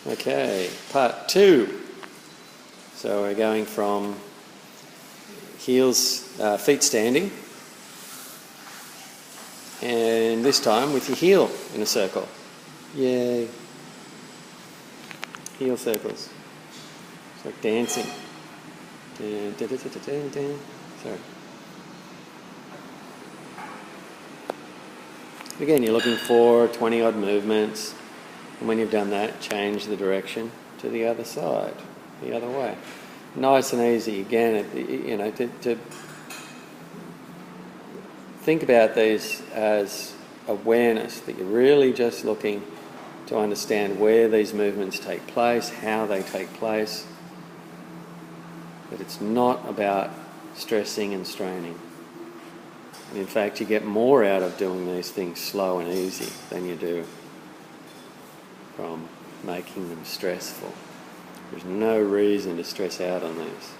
Okay, part 2. So we're going from feet standing, and this time with your heel in a circle. Yay. Heel circles. It's like dancing. Sorry. Again, you're looking for 20 odd movements, and when you've done that, change the direction to the other side, the other way. Nice and easy. Again, to think about these as awareness, that you're really just looking to understand where these movements take place, how they take place, that it's not about stressing and straining. And in fact, you get more out of doing these things slow and easy than you do from making them stressful. There's no reason to stress out on these.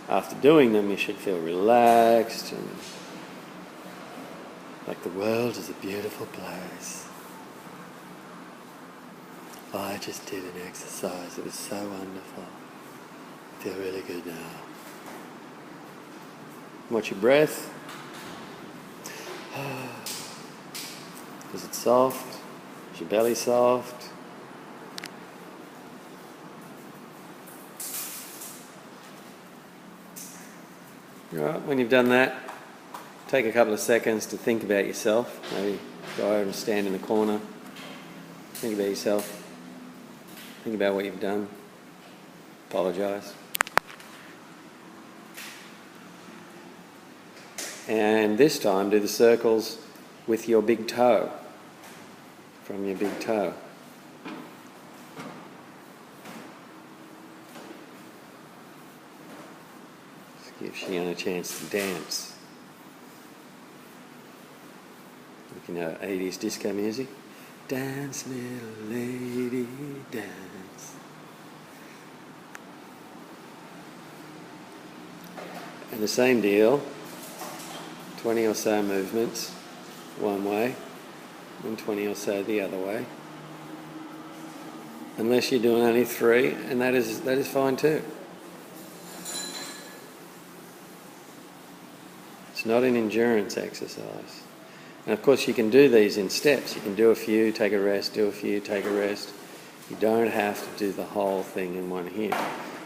After doing them, you should feel relaxed and like the world is a beautiful place. I just did an exercise. It was so wonderful. I feel really good now. Watch your breath. Is it soft? Is your belly soft? Right, when you've done that, take a couple of seconds to think about yourself. Maybe go over and stand in the corner. Think about yourself. Think about what you've done. Apologise. And this time, do the circles with your big toe, from your big toe. Just give Shion a chance to dance. You know, 80s disco music. Dance, little lady, dance. And the same deal, 20 or so movements one way and 20 or so the other way. Unless you're doing only 3, and that is fine too. It's not an endurance exercise. And of course you can do these in steps. You can do a few, take a rest, do a few, take a rest. You don't have to do the whole thing in one hit.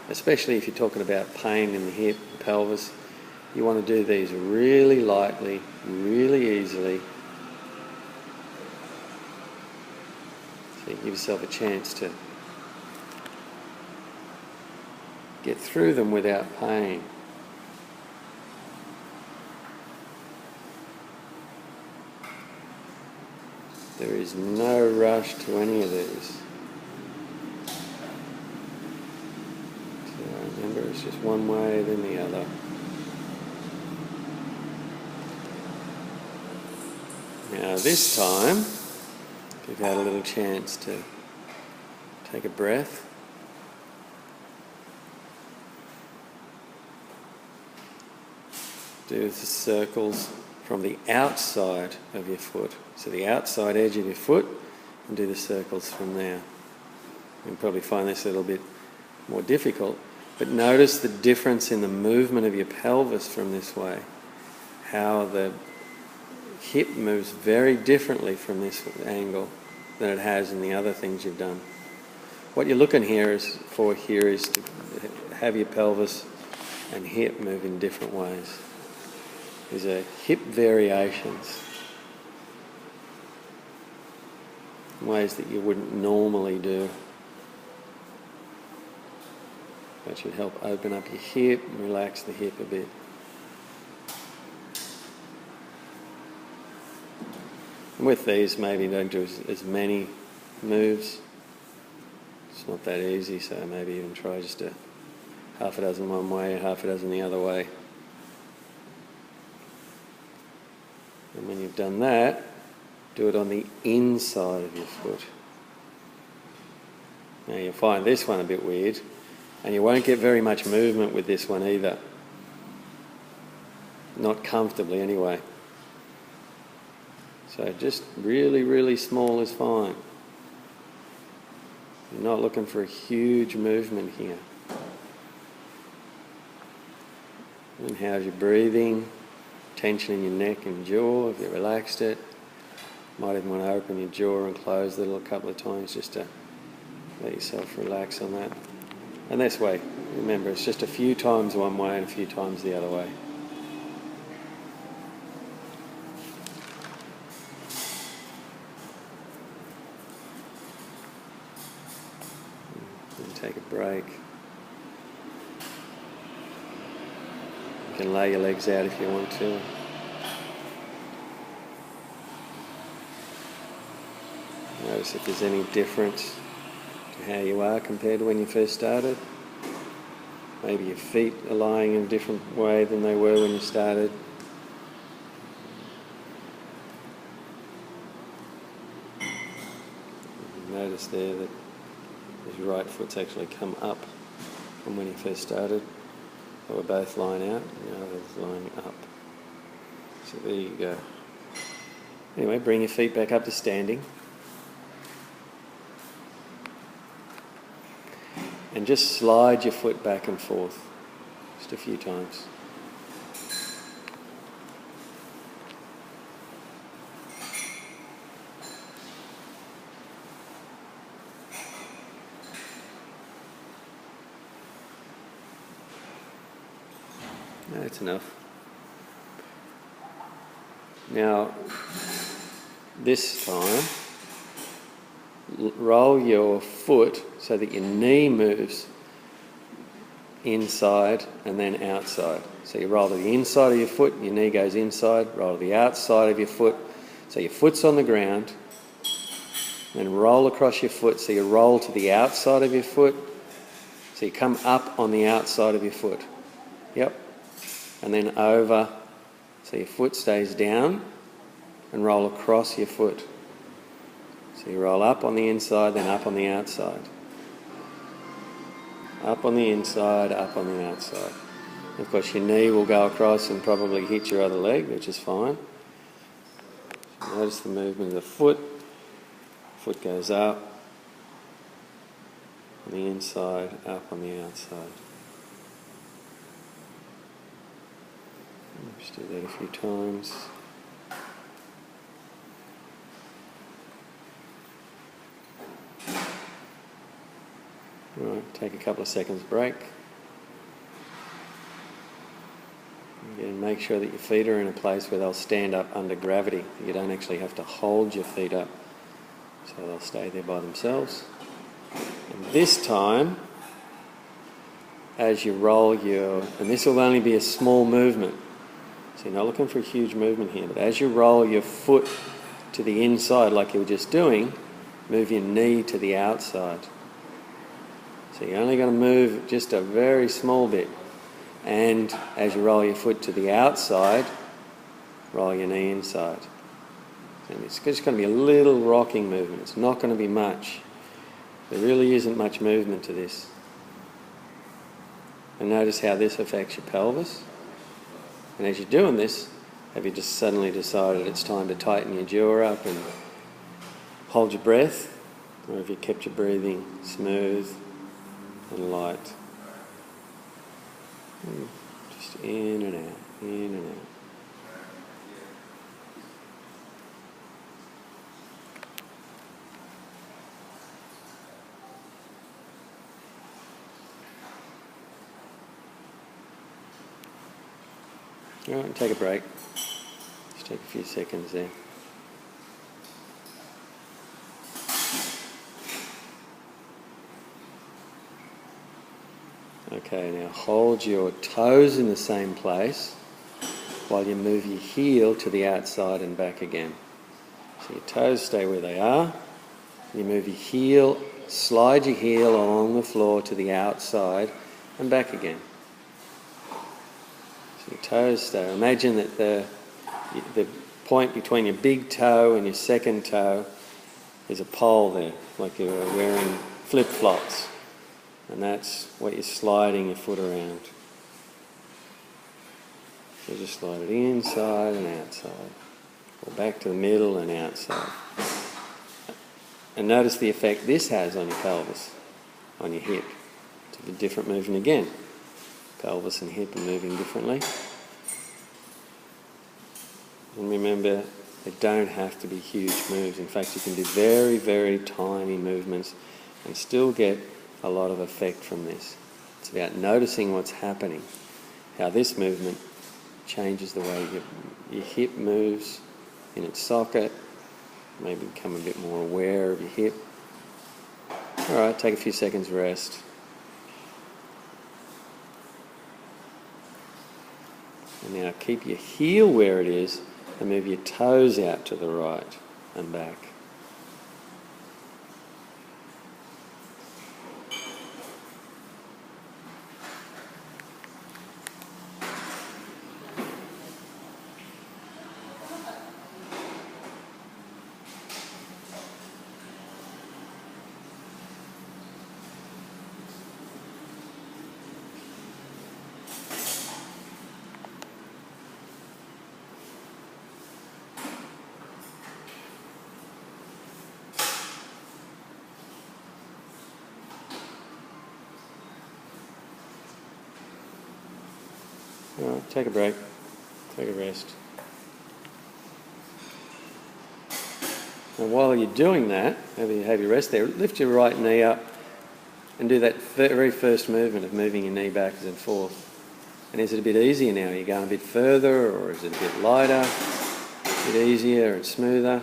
Especially if you're talking about pain in the hip, the pelvis. You want to do these really lightly, really easily. So you give yourself a chance to get through them without pain. There is no rush to any of these. So remember, it's just one way, then the other. Now this time, we've had a little chance to take a breath. Do the circles from the outside of your foot. So the outside edge of your foot, and do the circles from there. You'll probably find this a little bit more difficult, but notice the difference in the movement of your pelvis from this way. How the hip moves very differently from this angle than it has in the other things you've done. What you're looking for here is to have your pelvis and hip move in different ways. These are hip variations, ways that you wouldn't normally do. That should help open up your hip and relax the hip a bit. And with these, maybe don't do as many moves. It's not that easy, so maybe even try just a half a dozen one way, half a dozen the other way. And when you've done that, do it on the inside of your foot. Now you'll find this one a bit weird, and you won't get very much movement with this one either. Not comfortably anyway. So just really, really small is fine. You're not looking for a huge movement here. And how's your breathing? Tension in your neck and jaw, have you relaxed it? Might even want to open your jaw and close it a couple of times just to let yourself relax on that. And this way, remember, it's just a few times one way and a few times the other way. And take a break. You can lay your legs out if you want to. Notice if there's any difference to how you are compared to when you first started. Maybe your feet are lying in a different way than they were when you started. Notice there that his right foot's actually come up from when he first started. They were both lying out, and the other's lying up. So there you go. Anyway, bring your feet back up to standing. And just slide your foot back and forth, just a few times. That's enough. Now, this time, roll your foot so that your knee moves inside and then outside. So you roll to the inside of your foot, your knee goes inside, roll to the outside of your foot, so your foot's on the ground, then roll across your foot, so you roll to the outside of your foot, so you come up on the outside of your foot. Yep. And then over, so your foot stays down, and roll across your foot. So you roll up on the inside, then up on the outside. Up on the inside, up on the outside. Of course, your knee will go across and probably hit your other leg, which is fine. So notice the movement of the foot. Foot goes up on the inside, up on the outside. Just do that a few times. Right, take a couple of seconds break. Again, make sure that your feet are in a place where they'll stand up under gravity. You don't actually have to hold your feet up, so they'll stay there by themselves. And this time, as you roll and this will only be a small movement, so you're not looking for a huge movement here, but as you roll your foot to the inside like you were just doing, move your knee to the outside. So you're only going to move just a very small bit. And as you roll your foot to the outside, roll your knee inside. And it's just going to be a little rocking movement. It's not going to be much. There really isn't much movement to this. And notice how this affects your pelvis. And as you're doing this, have you just suddenly decided it's time to tighten your jaw up and hold your breath? Or have you kept your breathing smooth and light? Just in and out, in and out. All right, take a break. Just take a few seconds there. Okay, now hold your toes in the same place while you move your heel to the outside and back again. So your toes stay where they are. You move your heel, slide your heel along the floor to the outside and back again. So your toes stay. Imagine that the point between your big toe and your second toe is a pole there, like you're wearing flip-flops. And that's what you're sliding your foot around. So just slide it inside and outside. Or back to the middle and outside. And notice the effect this has on your pelvis, on your hip. It's a different movement again. Pelvis and hip are moving differently. And remember, they don't have to be huge moves. In fact, you can do very, very tiny movements and still get a lot of effect from this. It's about noticing what's happening, how this movement changes the way your hip moves in its socket. Maybe become a bit more aware of your hip. All right, take a few seconds rest. And now keep your heel where it is and move your toes out to the right and back. All right, take a break, take a rest. And while you're doing that, have your rest there, lift your right knee up and do that very first movement of moving your knee backwards and forth. And is it a bit easier now? Are you going a bit further, or is it a bit lighter, a bit easier and smoother?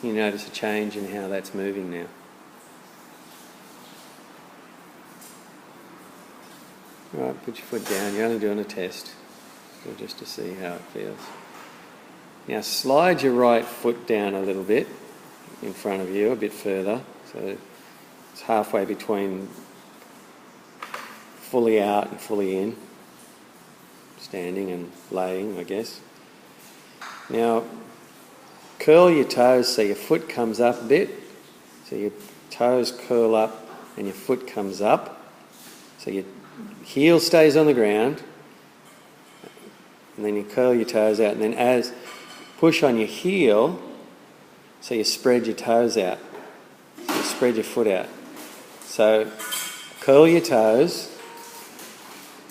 Can you notice a change in how that's moving now? All right, put your foot down. You're only doing a test, so just to see how it feels. Now slide your right foot down a little bit in front of you, a bit further, so it's halfway between fully out and fully in, standing and laying, I guess. Now curl your toes so your foot comes up a bit, so your toes curl up and your foot comes up, so your heel stays on the ground, and then you curl your toes out, and then push on your heel so you spread your toes out, so you spread your foot out. So curl your toes,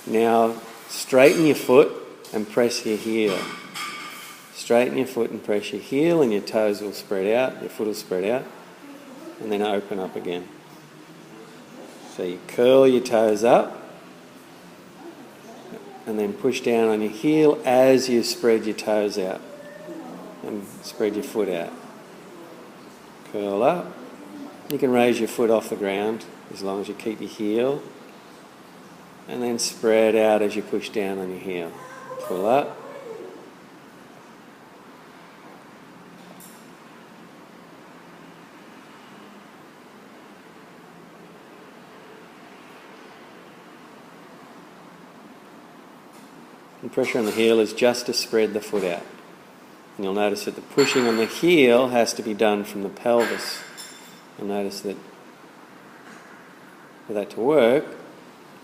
now straighten your foot and press your heel. Straighten your foot and press your heel, and your toes will spread out, your foot will spread out, and then open up again. So you curl your toes up, and then push down on your heel as you spread your toes out and spread your foot out. Curl up. You can raise your foot off the ground as long as you keep your heel, and then spread out as you push down on your heel. Pull up. And pressure on the heel is just to spread the foot out. And you'll notice that the pushing on the heel has to be done from the pelvis. You'll notice that for that to work,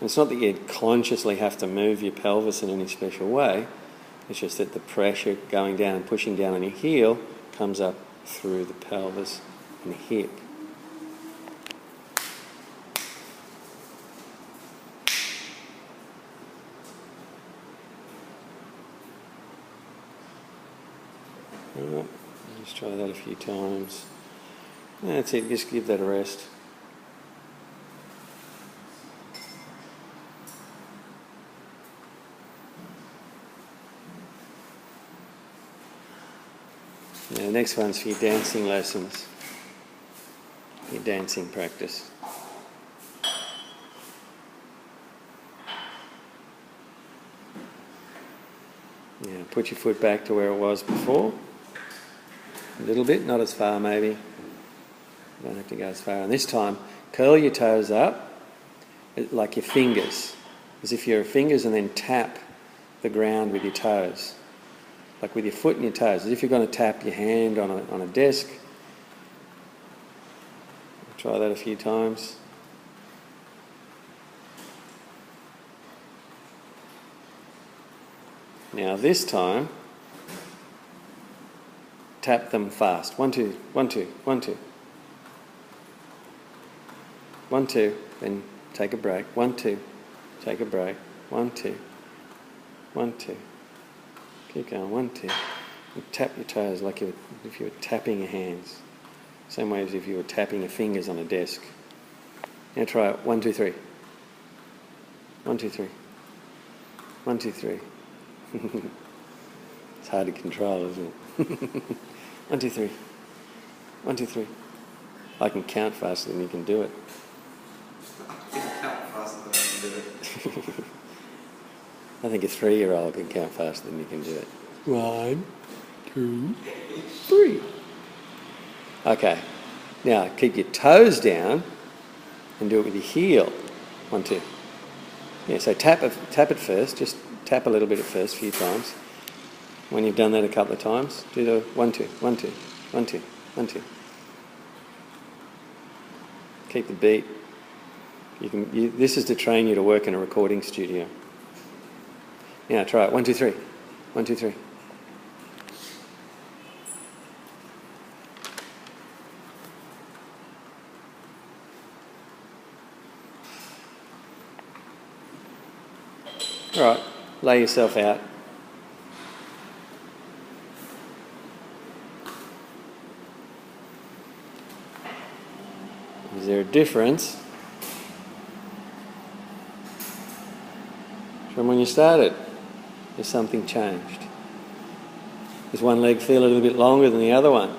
it's not that you consciously have to move your pelvis in any special way, it's just that the pressure going down and pushing down on your heel comes up through the pelvis and the hip. Alright, just try that a few times. That's it, just give that a rest. Now the next one's for your dancing lessons, your dancing practice. Now put your foot back to where it was before. A little bit, not as far maybe. You don't have to go as far. And this time, curl your toes up like your fingers, as if your fingers, and then tap the ground with your toes, like with your foot and your toes, as if you're going to tap your hand on a desk. Try that a few times. Now this time, tap them fast. 1, 2, 1, 2, 1, 2. 1, 2, then take a break. 1, 2, take a break. 1, 2, 1, 2. Keep going. 1, 2. You tap your toes like if you were tapping your hands. Same way as if you were tapping your fingers on a desk. Now try it. 1, 2, 3. 1, 2, 3. 1, 2, 3. It's hard to control, isn't it? 1, 2, 3. 1, 2, 3. I can count faster than you can do it. I can count faster than I can do it. I think a 3-year-old can count faster than you can do it. 1, 2, 3. Okay. Now keep your toes down and do it with your heel. 1, 2. Yeah, so tap it first. Just tap a little bit at first, a few times. When you've done that a couple of times, do the 1, 2, 1, 2, 1, 2, 1, 2. Keep the beat. This is to train you to work in a recording studio. Now try it. 1, 2, 3. 1, 2, 3. All right, lay yourself out. Is there a difference from when you started? Has something changed? Does one leg feel a little bit longer than the other one?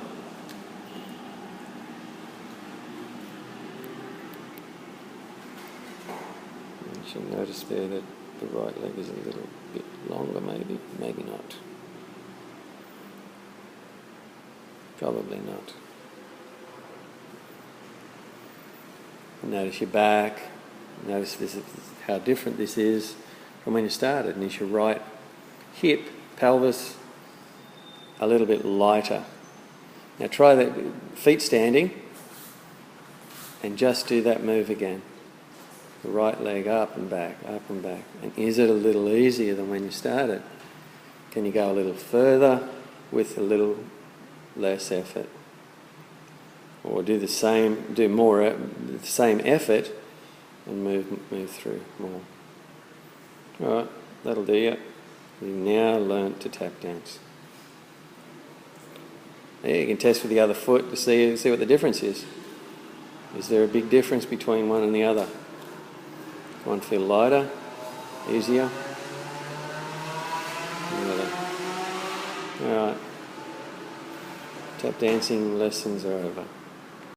You should notice there that the right leg is a little bit longer, maybe not. Probably not. Notice your back. Notice how different this is from when you started. And is your right hip, pelvis, a little bit lighter. Now try that, feet standing, and just do that move again. The right leg up and back, up and back. And is it a little easier than when you started? Can you go a little further with a little less effort? Or do the same effort and move through more. All right, that'll do you. You've now learnt to tap dance. Yeah, you can test with the other foot to see what the difference is. Is there a big difference between one and the other? One feel lighter, easier? The other. All right. Tap dancing lessons are over.